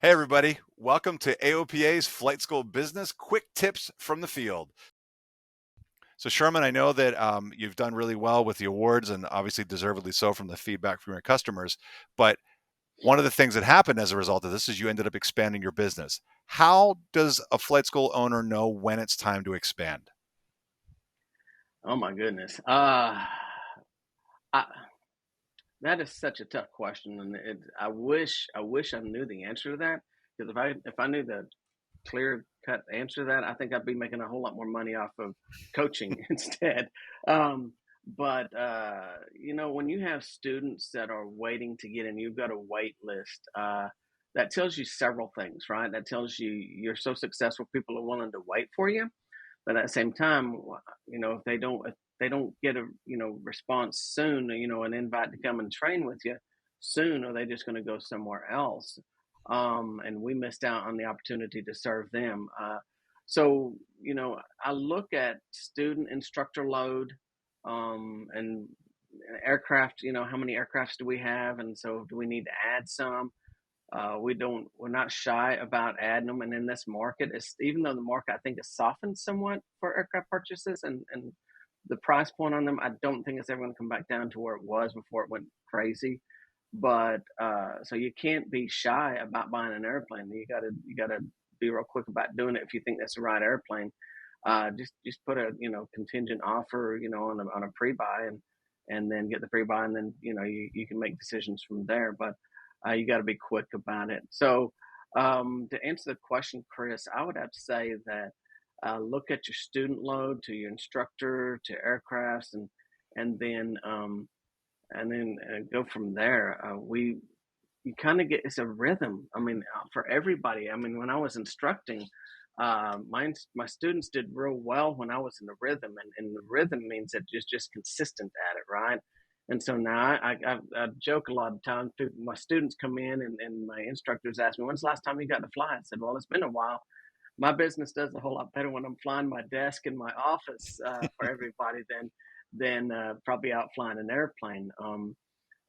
Hey, everybody. Welcome to AOPA's Flight School Business Quick Tips from the Field. So, Sherman, I know that you've done really well with the awards and obviously deservedly so from the feedback from your customers. But one of the things that happened as a result of this is you ended up expanding your business. How does a flight school owner know when it's time to expand? Oh my goodness. I, that is such a tough question, and I wish I knew the answer to that. Because if I knew the clear cut answer to that, I think I'd be making a whole lot more money off of coaching instead. But when you have students that are waiting to get in, you've got a wait list. That tells you several things, right? That tells you you're so successful, people are willing to wait for you. But at the same time, if they don't get a response soon, an invite to come and train with you soon, are they just going to go somewhere else? And we missed out on the opportunity to serve them. So I look at student instructor load, and aircraft. How many aircrafts do we have, and so do we need to add some? We're not shy about adding them. And in this market, even though the market I think has softened somewhat for aircraft purchases and the price point on them, I don't think it's ever going to come back down to where it was before it went crazy. But so you can't be shy about buying an airplane. You gotta be real quick about doing it if you think that's the right airplane. Just put a contingent offer on a pre-buy, and then get the pre-buy, and then you can make decisions from there. But you got to be quick about it. So to answer the question, Chris, I would have to say that look at your student load to your instructor to aircrafts, and then go from there. We You kind of get, it's a rhythm. I mean, for everybody. I mean, when I was instructing, my students did real well when I was in the rhythm, and the rhythm means that just consistent at it, right? And so now I joke a lot of times. My students come in, and my instructors ask me, "When's the last time you got to fly?" I said, "Well, it's been a while. My business does a whole lot better when I'm flying my desk in my office for everybody than probably out flying an airplane."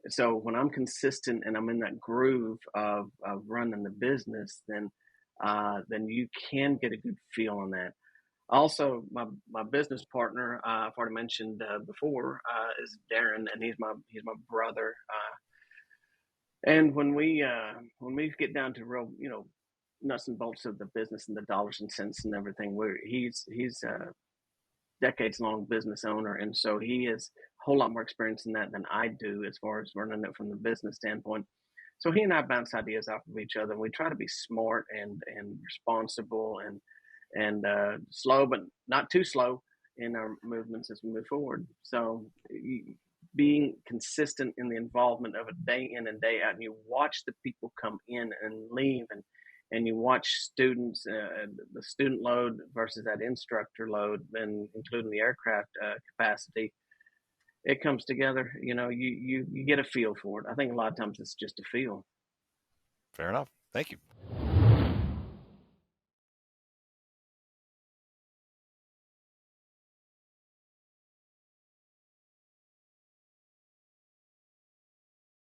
So when I'm consistent and I'm in that groove of running the business, then you can get a good feel on that. Also, my business partner, I've already mentioned before, is Darren, and he's my brother. And when we get down to real, nuts and bolts of the business and the dollars and cents and everything, where he's a decades long business owner, and so he has a whole lot more experience in that than I do as far as running it from the business standpoint. So he and I bounce ideas off of each other, and we try to be smart and responsible and slow, but not too slow in our movements as we move forward. So being consistent in the involvement of a day in and day out, and you watch the people come in and leave, and you watch students, the student load versus that instructor load, and including the aircraft capacity, it comes together. You get a feel for it. I think a lot of times it's just a feel. Fair enough. Thank you.